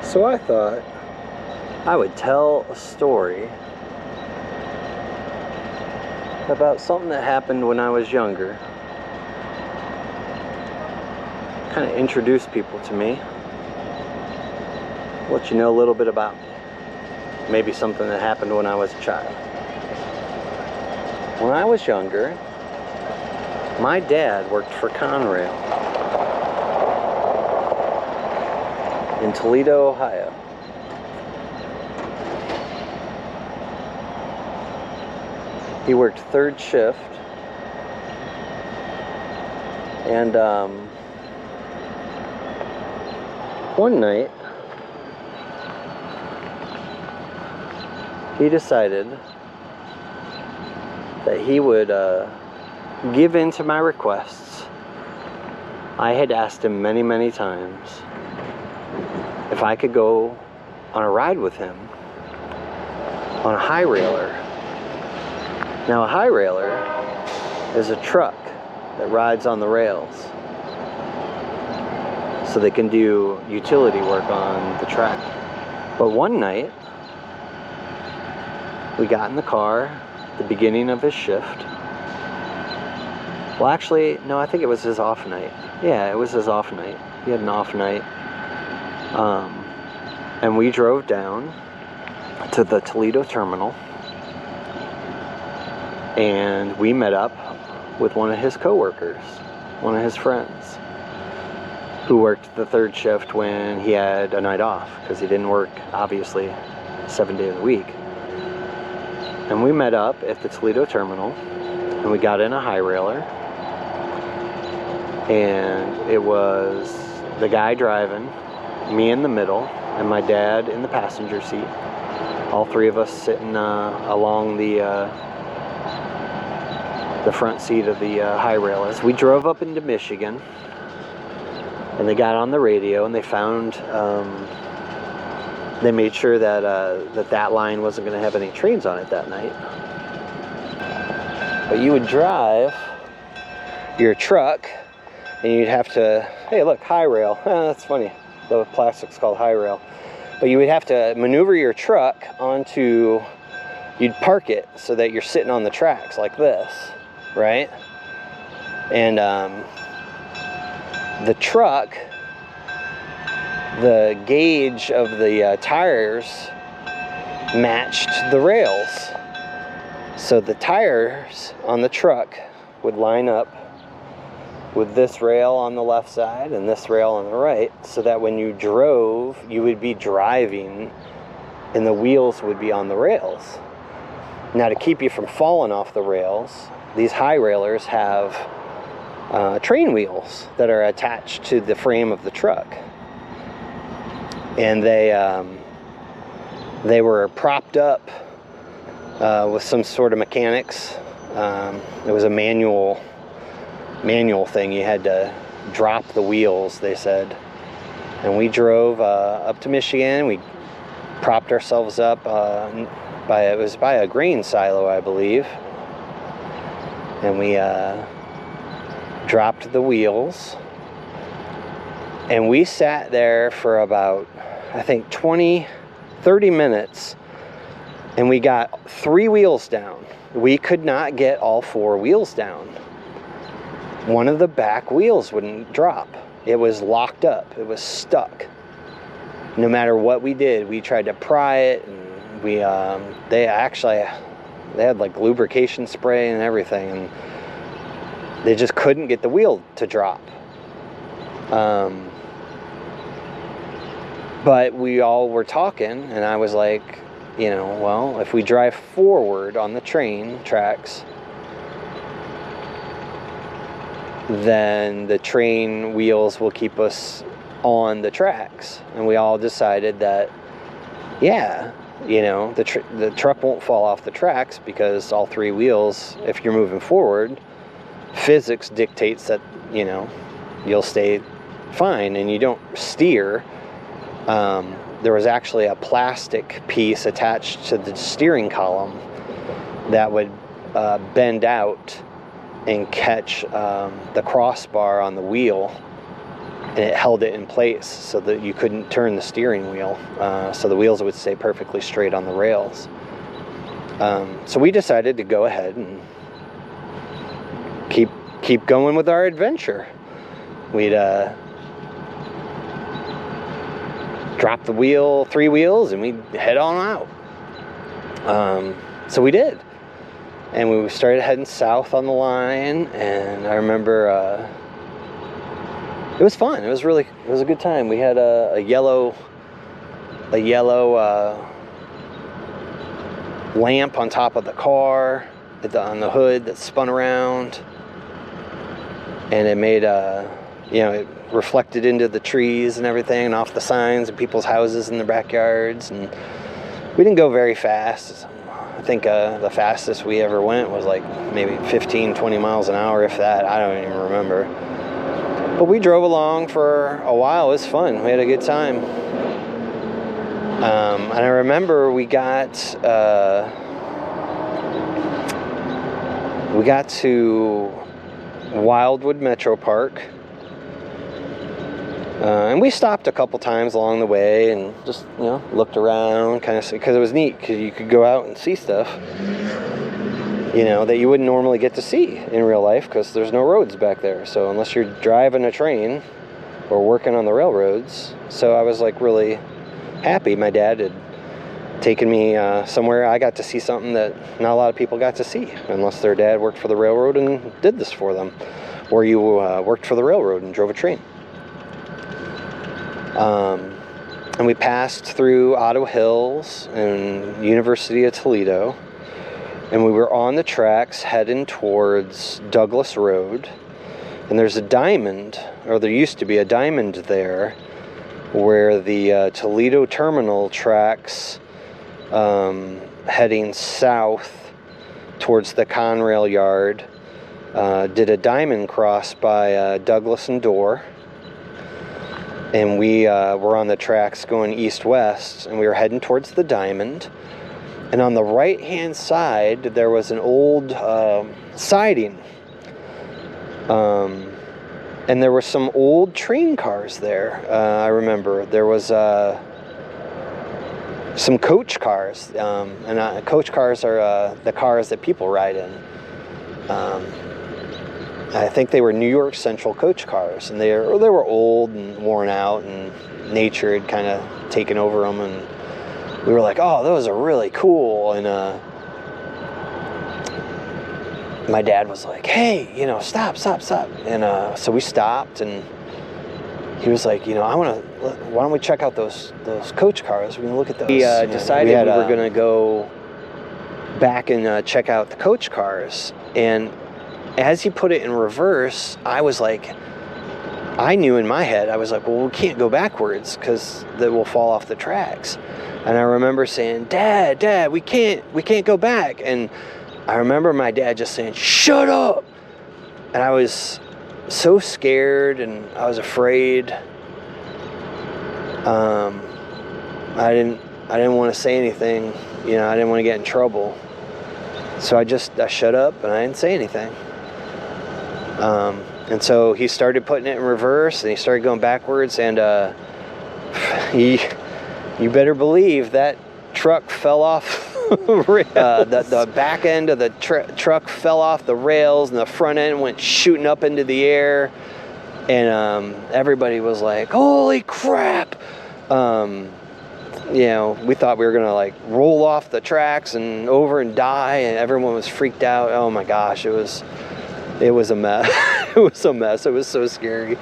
So I thought I would tell a story about something that happened when I was younger. Kind of introduce people to me. Let you know a little bit about me. Maybe something that happened when I was a child. When I was younger, my dad worked for Conrail in Toledo, Ohio. He worked third shift, and one night he decided that he would give in to my requests. I had asked him many, many times if I could go on a ride with him on a high railer. Now, a high railer is a truck that rides on the rails so they can do utility work on the track. But one night, we got in the car at the beginning of his shift. Well, actually, no, I think it was his off night. Yeah, it was his off night. He had an off night. And we drove down to the Toledo terminal, and we met up with one of his coworkers, one of his friends, who worked the third shift when he had a night off, because he didn't work, obviously, 7 days a week. And we met up at the Toledo terminal, and we got in a high railer, and it was the guy driving, me in the middle, and my dad in the passenger seat. All three of us sitting along the front seat of the high railers. We drove up into Michigan, and they got on the radio, and they found, they made sure that that line wasn't going to have any trains on it that night. But you would drive your truck, and you'd have to, hey, look, high rail. That's funny. The plastic's called high rail. But you would have to maneuver your truck onto, you'd park it so that you're sitting on the tracks like this, right? And the truck, the gauge of the tires matched the rails. So the tires on the truck would line up with this rail on the left side and this rail on the right, so that when you drove, you would be driving and the wheels would be on the rails. Now, to keep you from falling off the rails, these high railers have train wheels that are attached to the frame of the truck. And they were propped up with some sort of mechanics. It was a manual thing. You had to drop the wheels, they said. And we drove up to Michigan. We propped ourselves up by a grain silo, I believe. And we dropped the wheels. And we sat there for about, I think, 20, 30 minutes. And we got 3 wheels down. We could not get all 4 wheels down. One of the back wheels wouldn't drop. It was locked up. It was stuck. No matter what we did, we tried to pry it, and they had like lubrication spray and everything, and they just couldn't get the wheel to drop. But we all were talking, and I was like, well, if we drive forward on the train tracks, then the train wheels will keep us on the tracks. And we all decided that, yeah, the truck won't fall off the tracks, because all 3 wheels, if you're moving forward, physics dictates that, you'll stay fine and you don't steer. There was actually a plastic piece attached to the steering column that would bend out and catch the crossbar on the wheel and it held it in place so that you couldn't turn the steering wheel, so the wheels would stay perfectly straight on the rails. So we decided to go ahead and keep going with our adventure. We'd drop the wheel, 3 wheels, and we'd head on out. So we did, and we started heading south on the line, and I remember it was fun. It was a good time. We had a yellow lamp on top of the car on the hood that spun around, and it made it reflected into the trees and everything, and off the signs and people's houses in their backyards. And we didn't go very fast. I think the fastest we ever went was like maybe 15-20 miles an hour, if that. I don't even remember. But we drove along for a while. It was fun. We had a good time. And I remember we got to Wildwood Metro Park. And we stopped a couple times along the way and just, looked around, kind of, because it was neat, because you could go out and see stuff, that you wouldn't normally get to see in real life, because there's no roads back there. So unless you're driving a train or working on the railroads. So I was like really happy my dad had taken me somewhere. I got to see something that not a lot of people got to see, unless their dad worked for the railroad and did this for them, or you worked for the railroad and drove a train. And we passed through Otto Hills and University of Toledo, and we were on the tracks heading towards Douglas Road. And there's a diamond, or there used to be a diamond there, where the Toledo Terminal tracks heading south towards the Conrail yard did a diamond cross by Douglas and Dorr. And we were on the tracks going east-west, and we were heading towards the diamond. And on the right-hand side, there was an old siding. And there were some old train cars there. I remember there was some coach cars. And coach cars are the cars that people ride in. I think they were New York Central coach cars, and they were old and worn out, and nature had kind of taken over them, and we were like, oh, those are really cool. And my dad was like, hey, stop. And so we stopped, and he was like, why don't we check out those coach cars? We can look at those. We decided we were going to go back and check out the coach cars. And as he put it in reverse, I was like, I knew in my head, I was like, well, we can't go backwards because they will fall off the tracks. And I remember saying, Dad, we can't go back. And I remember my dad just saying, shut up. And I was so scared, and I was afraid. I didn't want to say anything. I didn't want to get in trouble. So I shut up and I didn't say anything. And so he started putting it in reverse, and he started going backwards, and you better believe that truck fell off. The back end of the truck fell off the rails, and the front end went shooting up into the air, and everybody was like, holy crap. We thought we were gonna roll off the tracks and over and die, and everyone was freaked out. Oh my gosh, it was a mess. It was a mess. It was so scary.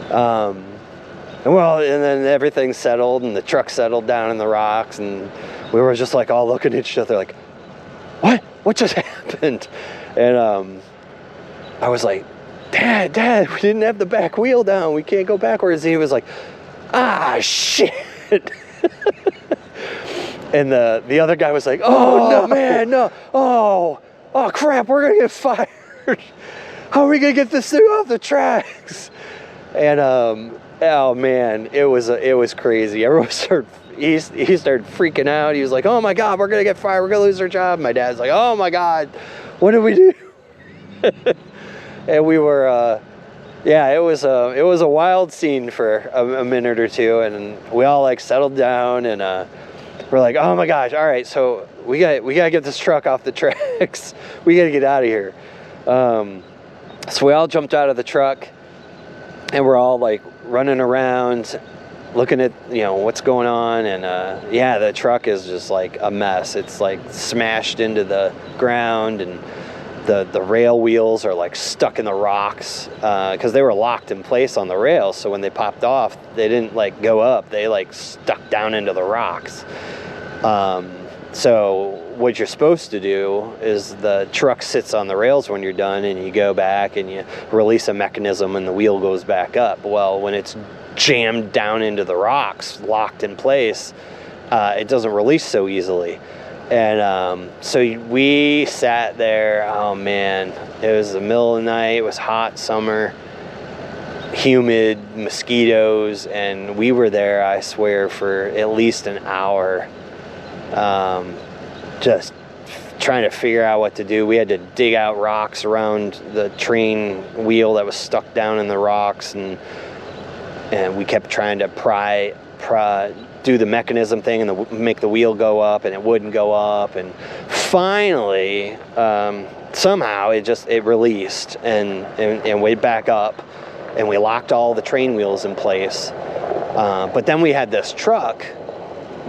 And then everything settled, and the truck settled down in the rocks, and we were just all looking at each other like, what just happened? And I was like, Dad, we didn't have the back wheel down. We can't go backwards. And he was like, shit. And the other guy was like, oh no, man, no. Oh crap, we're gonna get fired. How are we gonna get this thing off the tracks? And oh man, it was crazy. Everyone he started freaking out. He was like, oh my God, we're gonna get fired. We're gonna lose our job. My dad's like, oh my God, what do we do? And we were Yeah, it was a wild scene for a minute or two, and we all like settled down, and we're like, oh my gosh, all right, so we gotta get this truck off the tracks. We gotta get out of here. So we all jumped out of the truck, and we're all like running around, looking at what's going on, and yeah, the truck is just like a mess. It's like smashed into the ground, and the rail wheels are like stuck in the rocks because they were locked in place on the rails. So when they popped off, they didn't like go up. They like stuck down into the rocks. So what you're supposed to do is the truck sits on the rails when you're done, and you go back and you release a mechanism and the wheel goes back up. Well, when it's jammed down into the rocks, locked in place, it doesn't release so easily. And so we sat there. Oh man, it was the middle of the night. It was hot summer, humid, mosquitoes, and we were there, I swear, for at least an hour, just trying to figure out what to do. We had to dig out rocks around the train wheel that was stuck down in the rocks, and we kept trying to do the mechanism thing and make the wheel go up, and it wouldn't go up. And finally, somehow it released and went back up, and we locked all the train wheels in place. But then we had this truck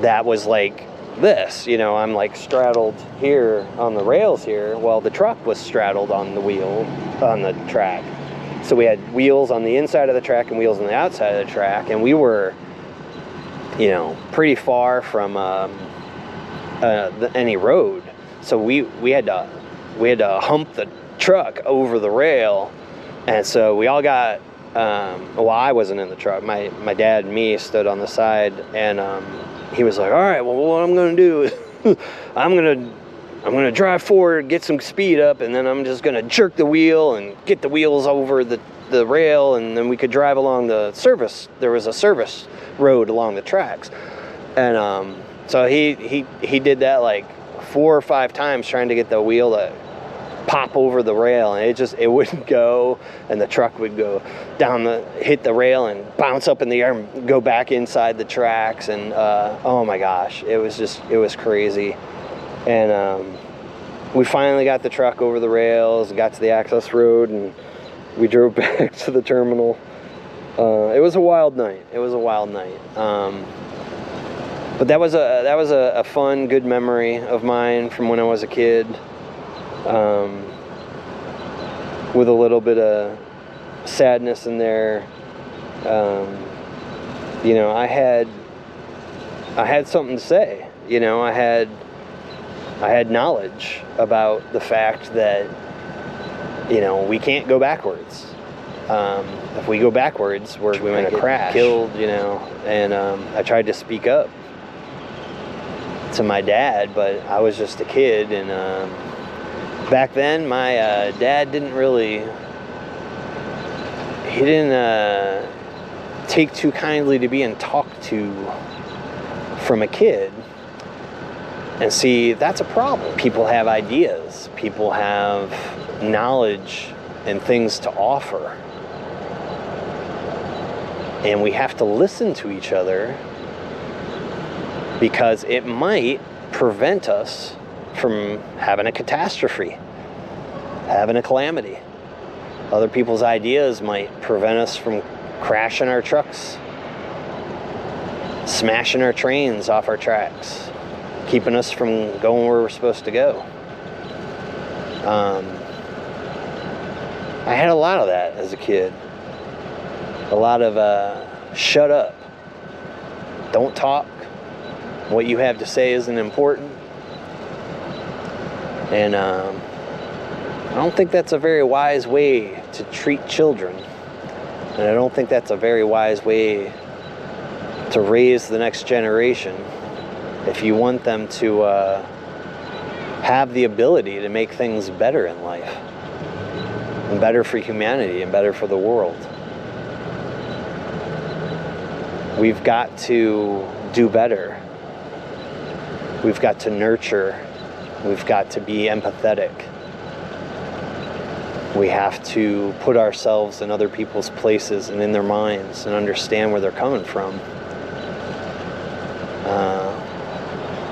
that was like this, I'm like straddled here on the rails here. Well, the truck was straddled on the track. So we had wheels on the inside of the track and wheels on the outside of the track, and we were pretty far from any road. So we had to hump the truck over the rail, and so we all got. Well, I wasn't in the truck. My dad and me stood on the side, and he was like, "All right, well, what I'm gonna do is I'm gonna drive forward, get some speed up, and then I'm just gonna jerk the wheel and get the wheels over the rail, and then we could drive along the service. There was a service road along the tracks." And so he did that like 4 or 5 times, trying to get the wheel to pop over the rail, and it wouldn't go, and the truck would go hit the rail and bounce up in the air and go back inside the tracks. And oh my gosh, it was crazy. And we finally got the truck over the rails, got to the access road, and we drove back to the terminal. It was a wild night. But that was a fun, good memory of mine from when I was a kid, with a little bit of sadness in there. I had something to say. I had knowledge about the fact that we can't go backwards. If we go backwards, we're going to crash, killed, and I tried to speak up to my dad, but I was just a kid, and back then my dad didn't take too kindly to being talked to from a kid. And see, that's a problem. People have ideas, people have knowledge and things to offer, and we have to listen to each other, because it might prevent us from having a catastrophe, having a calamity. Other people's ideas might prevent us from crashing our trucks, smashing our trains off our tracks, keeping us from going where we're supposed to go. I had a lot of that as a kid. A lot of shut up, don't talk, what you have to say isn't important. And I don't think that's a very wise way to treat children. And I don't think that's a very wise way to raise the next generation if you want them to have the ability to make things better in life, and better for humanity, and better for the world. We've got to do better. We've got to nurture. We've got to be empathetic. We have to put ourselves in other people's places and in their minds and understand where they're coming from.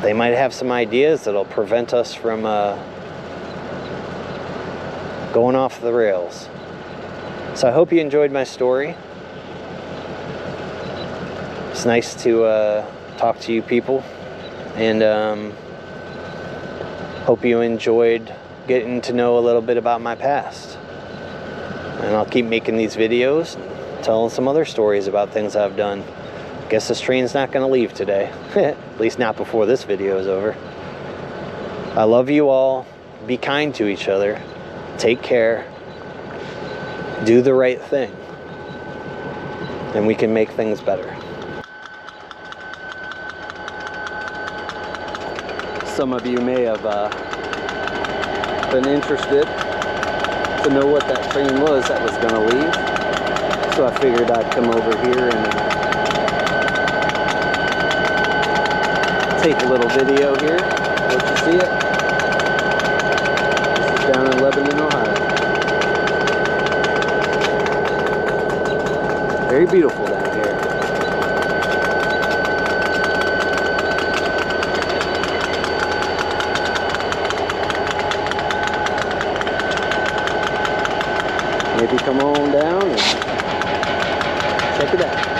They might have some ideas that'll prevent us from going off the rails. So I hope you enjoyed my story. It's nice to talk to you people, and hope you enjoyed getting to know a little bit about my past. And I'll keep making these videos, telling some other stories about things I've done. Guess this train's not going to leave today. At least not before this video is over. I love you all. Be kind to each other. Take care. Do the right thing. And we can make things better. Some of you may have been interested to know what that train was that was going to leave. So I figured I'd come over here and take a little video here. Let you see it. This is down in Lebanon, Ohio. Very beautiful down here. Maybe come on down and check it out.